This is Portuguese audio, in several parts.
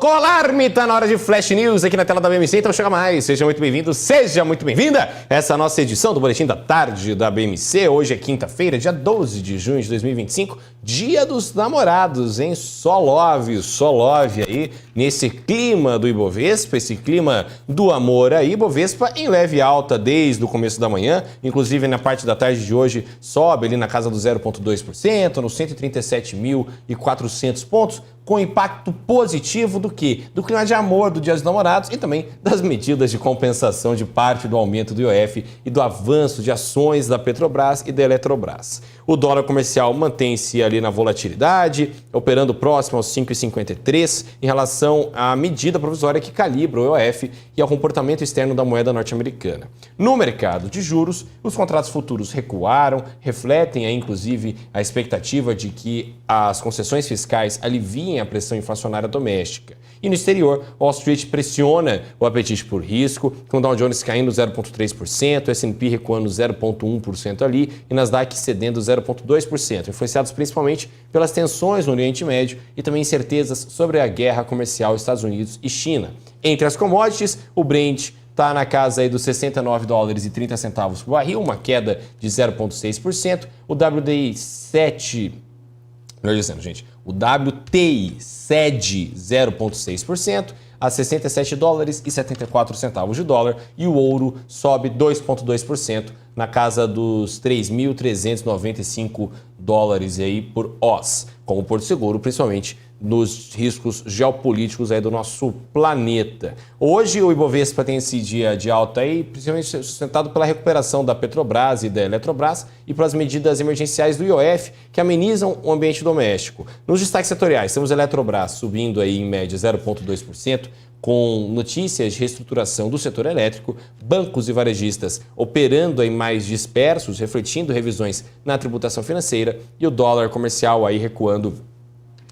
Tocou o alarme, tá na hora de Flash News aqui na tela da BMC, então chega mais. Seja muito bem-vindo, seja muito bem-vinda. Essa é a nossa edição do Boletim da Tarde da BMC. Hoje é quinta-feira, dia 12 de junho de 2025, dia dos namorados, hein? Só love aí, nesse clima do Ibovespa, esse clima do amor aí. Ibovespa em leve alta desde o começo da manhã, inclusive na parte da tarde de hoje sobe ali na casa do 0,2%, nos 137.400 pontos, com impacto positivo do quê? Do clima de amor do Dia dos Namorados e também das medidas de compensação de parte do aumento do IOF e do avanço de ações da Petrobras e da Eletrobras. O dólar comercial mantém-se ali na volatilidade, operando próximo aos 5,53 em relação à medida provisória que calibra o IOF e ao comportamento externo da moeda norte-americana. No mercado de juros, os contratos futuros recuaram, refletem aí, inclusive, a expectativa de que as concessões fiscais aliviem a pressão inflacionária doméstica. E no exterior, Wall Street pressiona o apetite por risco, com o Dow Jones caindo 0,3%, o S&P recuando 0,1% ali e Nasdaq cedendo 0,2%, influenciados principalmente pelas tensões no Oriente Médio e também incertezas sobre a guerra comercial Estados Unidos e China. Entre as commodities, o Brent está na casa aí dos $69,30 por barril, uma queda de 0,6%, o WTI 7... Melhor dizendo, gente, o WTI cede 0,6% a $67,74 de dólar e o ouro sobe 2,2% na casa dos $3.395 aí por oz, como Porto Seguro, principalmente nos riscos geopolíticos aí do nosso planeta. Hoje o Ibovespa tem esse dia de alta aí, principalmente sustentado pela recuperação da Petrobras e da Eletrobras e pelas medidas emergenciais do IOF que amenizam o ambiente doméstico. Nos destaques setoriais, temos a Eletrobras subindo aí em média 0,2%, com notícias de reestruturação do setor elétrico, bancos e varejistas operando aí mais dispersos, refletindo revisões na tributação financeira e o dólar comercial aí recuando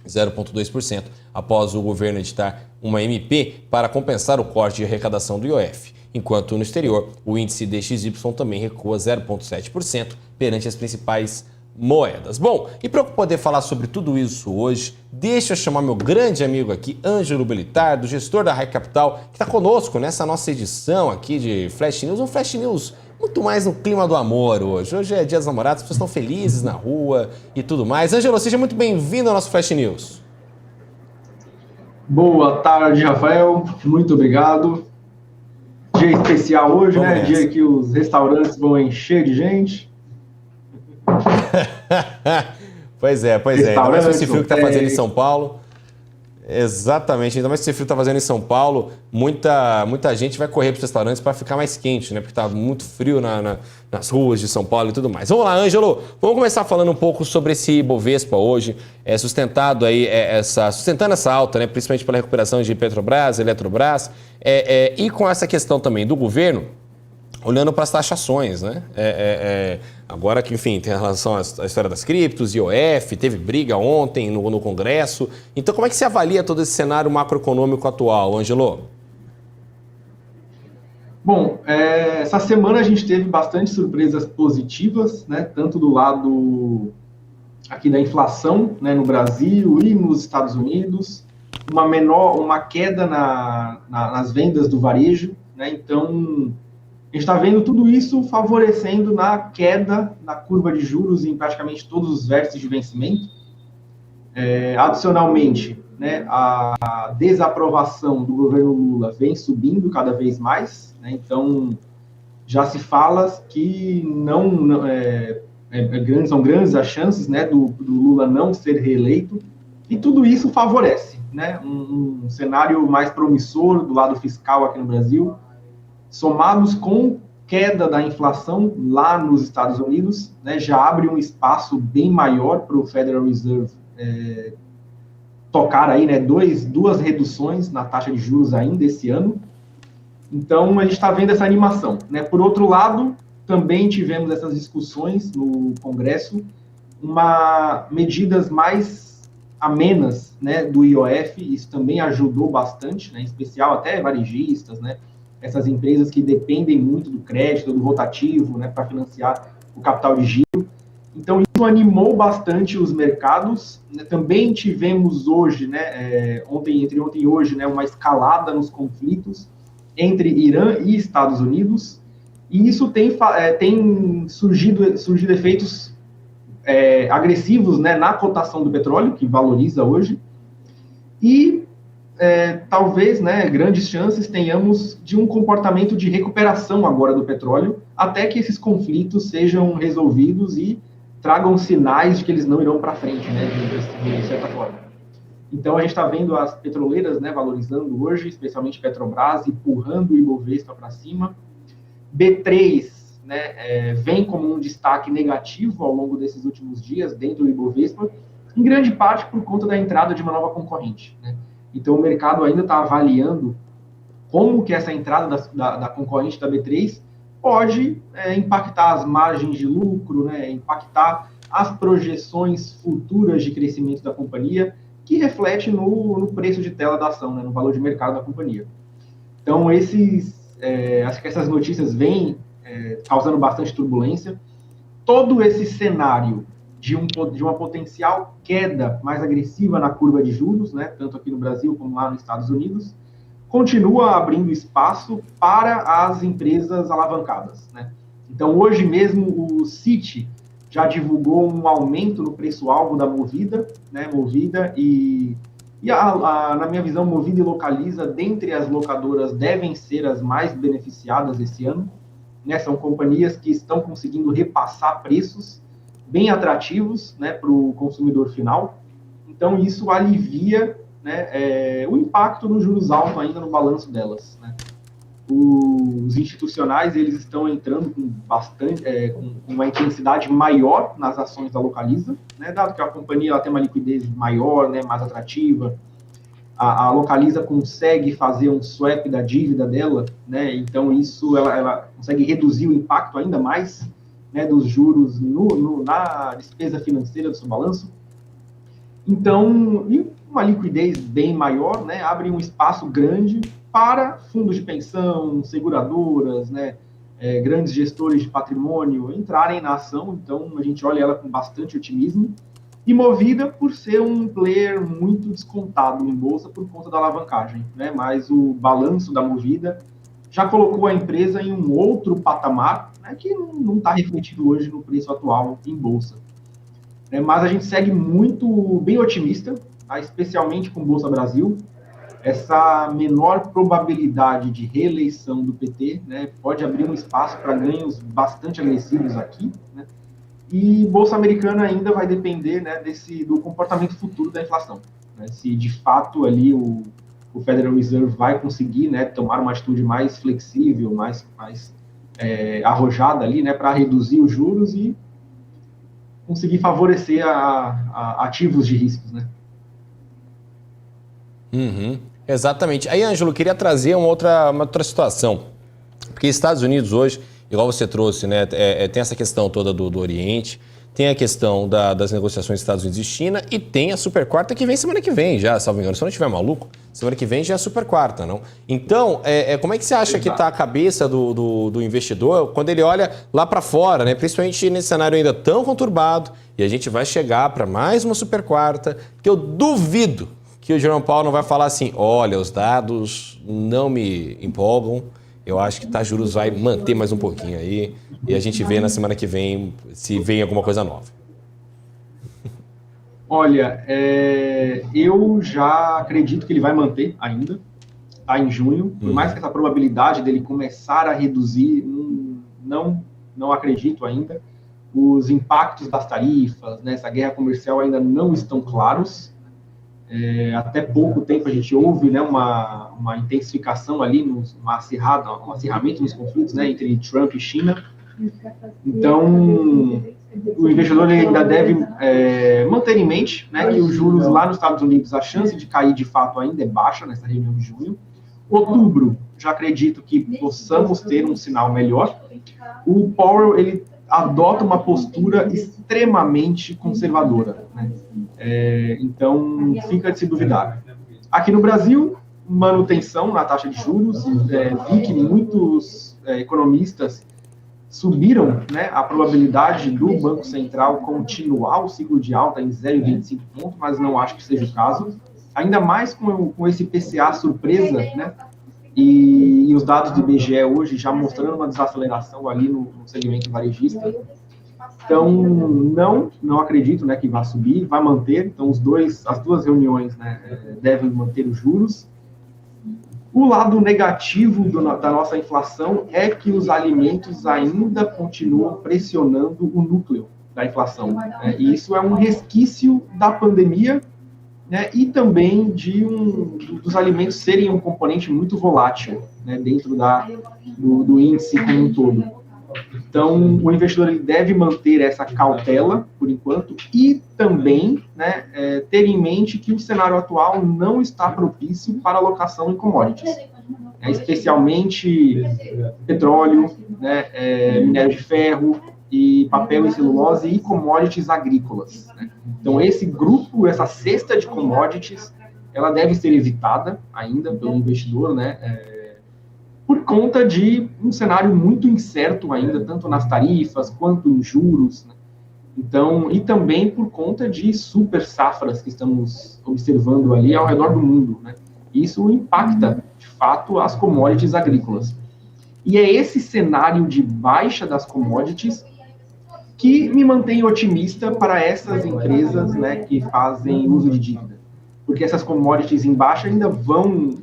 0,2% após o governo editar uma MP para compensar o corte de arrecadação do IOF. Enquanto no exterior, o índice DXY também recua 0,7% perante as principais moedas. Bom, e para eu poder falar sobre tudo isso hoje, deixa eu chamar meu grande amigo aqui, Ângelo Belitardo, gestor da High Capital, que está conosco nessa nossa edição aqui de Flash News, um Flash News muito mais no clima do amor hoje. Hoje é Dia dos Namorados, as pessoas estão felizes na rua e tudo mais. Ângelo, seja muito bem-vindo ao nosso Flash News. Boa tarde, Rafael. Muito obrigado. Dia especial hoje, vamos, né? Nessa. Dia que os restaurantes vão encher de gente. Pois é. Ainda mais com esse frio que está fazendo em São Paulo. Exatamente, ainda mais que esse frio está fazendo em São Paulo, muita gente vai correr para os restaurantes para ficar mais quente, né? Porque está muito frio nas ruas de São Paulo e tudo mais. Vamos lá, Ângelo, vamos começar falando um pouco sobre esse Ibovespa hoje, sustentando essa alta, né? Principalmente pela recuperação de Petrobras, Eletrobras, e com essa questão também do governo, olhando para as taxações, né? Agora que, enfim, tem relação à história das criptos, IOF, teve briga ontem no Congresso. Então, como é que se avalia todo esse cenário macroeconômico atual, Ângelo? Bom, essa semana a gente teve bastante surpresas positivas, né? Tanto do lado aqui da inflação, né, no Brasil e nos Estados Unidos, uma queda nas vendas do varejo, né? Então, a gente está vendo tudo isso favorecendo na queda na curva de juros em praticamente todos os vértices de vencimento. Adicionalmente, né, a desaprovação do governo Lula vem subindo cada vez mais, né? Então, já se fala que são grandes as chances, né, do Lula não ser reeleito, e tudo isso favorece, né, um cenário mais promissor do lado fiscal aqui no Brasil, somados com queda da inflação lá nos Estados Unidos, né, já abre um espaço bem maior para o Federal Reserve tocar aí, né, duas reduções na taxa de juros ainda esse ano. Então, a gente está vendo essa animação, né? Por outro lado, também tivemos essas discussões no Congresso, medidas mais amenas, né, do IOF, isso também ajudou bastante, né, em especial até varejistas, né, essas empresas que dependem muito do crédito, do rotativo, né, para financiar o capital de giro. Então, isso animou bastante os mercados. Também tivemos hoje, entre ontem e hoje, uma escalada nos conflitos entre Irã e Estados Unidos. E isso tem surgido efeitos agressivos, na cotação do petróleo, que valoriza hoje. E talvez, grandes chances tenhamos de um comportamento de recuperação agora do petróleo, até que esses conflitos sejam resolvidos e tragam sinais de que eles não irão para frente, de certa forma. Então, a gente está vendo as petroleiras valorizando hoje, especialmente Petrobras, empurrando o Ibovespa para cima. B3 vem como um destaque negativo ao longo desses últimos dias dentro do Ibovespa, em grande parte por conta da entrada de uma nova concorrente. Então, o mercado ainda está avaliando como que essa entrada da concorrente da B3 pode impactar as margens de lucro, impactar as projeções futuras de crescimento da companhia, que reflete no preço de tela da ação, no valor de mercado da companhia. Então, acho que essas notícias vêm causando bastante turbulência. Todo esse cenário de uma potencial queda mais agressiva na curva de juros, tanto aqui no Brasil como lá nos Estados Unidos, continua abrindo espaço para as empresas alavancadas. Então, hoje mesmo, o Citi já divulgou um aumento no preço-alvo da Movida, Movida na minha visão, Movida e Localiza, dentre as locadoras, devem ser as mais beneficiadas esse ano. São companhias que estão conseguindo repassar preços bem atrativos para o consumidor final. Então, isso alivia o impacto dos juros altos ainda no balanço delas. Os institucionais eles estão entrando com uma intensidade maior nas ações da Localiza, dado que a companhia ela tem uma liquidez maior, mais atrativa. A Localiza consegue fazer um swap da dívida dela, então isso ela consegue reduzir o impacto ainda mais dos juros na despesa financeira do seu balanço. Então, uma liquidez bem maior, abre um espaço grande para fundos de pensão, seguradoras, grandes gestores de patrimônio entrarem na ação. Então, a gente olha ela com bastante otimismo. E Movida por ser um player muito descontado em bolsa por conta da alavancagem, mas o balanço da Movida já colocou a empresa em um outro patamar, que não está refletido hoje no preço atual em bolsa. Mas a gente segue bem otimista, especialmente com Bolsa Brasil. Essa menor probabilidade de reeleição do PT pode abrir um espaço para ganhos bastante agressivos aqui. E Bolsa Americana ainda vai depender do comportamento futuro da inflação. Se de fato ali o Federal Reserve vai conseguir tomar uma atitude mais flexível, mais arrojada ali para reduzir os juros e conseguir favorecer ativos de riscos. Uhum, exatamente. Aí, Ângelo, queria trazer uma outra situação. Porque Estados Unidos hoje, igual você trouxe, tem essa questão toda do Oriente, tem a questão das negociações Estados Unidos e China e tem a super quarta que vem semana que vem já, salvo engano. Se eu não estiver maluco, semana que vem já é a super quarta, não? Então, como é que você acha que está a cabeça do investidor quando ele olha lá para fora, principalmente nesse cenário ainda tão conturbado, e a gente vai chegar para mais uma super quarta, que eu duvido que o Jerome Powell não vai falar assim, olha, os dados não me empolgam, eu acho que juros vai manter mais um pouquinho aí e a gente vê na semana que vem se vem alguma coisa nova. Olha, eu já acredito que ele vai manter ainda, em junho, por mais que essa probabilidade dele começar a reduzir, não acredito ainda. Os impactos das tarifas, essa guerra comercial ainda não estão claros. Até pouco tempo a gente ouve uma intensificação ali, um acirramento nos conflitos entre Trump e China. Então, o investidor ainda deve manter em mente que os juros lá nos Estados Unidos, a chance de cair de fato ainda é baixa nessa reunião de junho. Outubro, já acredito que possamos ter um sinal melhor. O Powell, ele adota uma postura extremamente conservadora. Então, fica de se duvidar. Aqui no Brasil, manutenção na taxa de juros. Vi que muitos economistas subiram, né, a probabilidade do Banco Central continuar o ciclo de alta em 0,25 ponto, mas não acho que seja o caso. Ainda mais com esse PCA surpresa, né, e os dados do IBGE hoje já mostrando uma desaceleração ali no segmento varejista. Então, não acredito, né, que vai subir, vai manter. Então, as duas reuniões, né, devem manter os juros. O lado negativo da nossa inflação é que os alimentos ainda continuam pressionando o núcleo da inflação, né? E isso é um resquício da pandemia, né? E também dos alimentos serem um componente muito volátil, né, dentro do índice como um todo. Então, o investidor ele deve manter essa cautela, por enquanto, e também, né, ter em mente que o cenário atual não está propício para alocação em commodities, especialmente petróleo, né, minério de ferro, e papel e celulose e commodities agrícolas, né? Então, esse grupo, essa cesta de commodities, ela deve ser evitada ainda pelo investidor, né? Por conta de um cenário muito incerto ainda, tanto nas tarifas quanto em juros, né? Então, e também por conta de super safras que estamos observando ali ao redor do mundo, né? Isso impacta, de fato, as commodities agrícolas. E é esse cenário de baixa das commodities que me mantém otimista para essas empresas, né, que fazem uso de dívida. Porque essas commodities em baixa ainda vão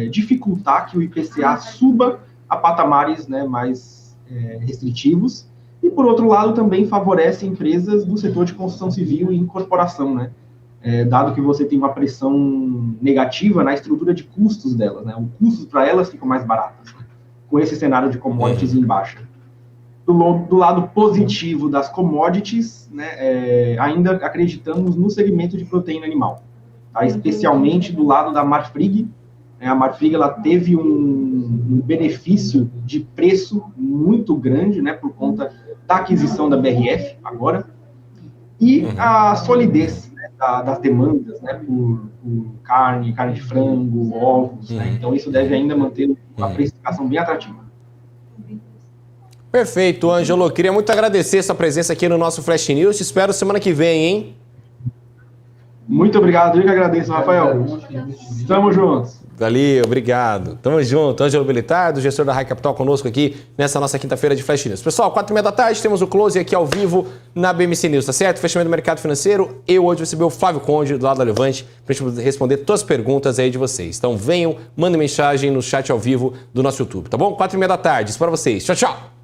dificultar que o IPCA suba a patamares, né, mais restritivos. E, por outro lado, também favorece empresas do setor de construção civil e incorporação, né, dado que você tem uma pressão negativa na estrutura de custos delas, né, os custos para elas ficam mais baratos, né, com esse cenário de commodities em baixa. Do lado positivo das commodities, né, ainda acreditamos no segmento de proteína animal, tá? Especialmente do lado da Marfrig. A Marfrig ela teve um benefício de preço muito grande, né, por conta da aquisição da BRF agora, e a solidez, né, das demandas, né, por carne de frango, ovos, né? Então isso deve ainda manter uma precificação bem atrativa. Perfeito, Ângelo. Queria muito agradecer sua presença aqui no nosso Flash News. Te espero semana que vem, hein? Muito obrigado. Eu que agradeço, Rafael. Estamos juntos. Valeu, obrigado. Tamo junto. Ângelo Bellitardo, gestor da Raia Capital, conosco aqui nessa nossa quinta-feira de Flash News. Pessoal, 4h30 da tarde, temos o close aqui ao vivo na BMC News, tá certo? Fechamento do mercado financeiro. Eu hoje vou receber o Flávio Conde, do lado da Levante, pra gente responder todas as perguntas aí de vocês. Então venham, mandem mensagem no chat ao vivo do nosso YouTube, tá bom? 4h30 da tarde. Isso para vocês. Tchau, tchau.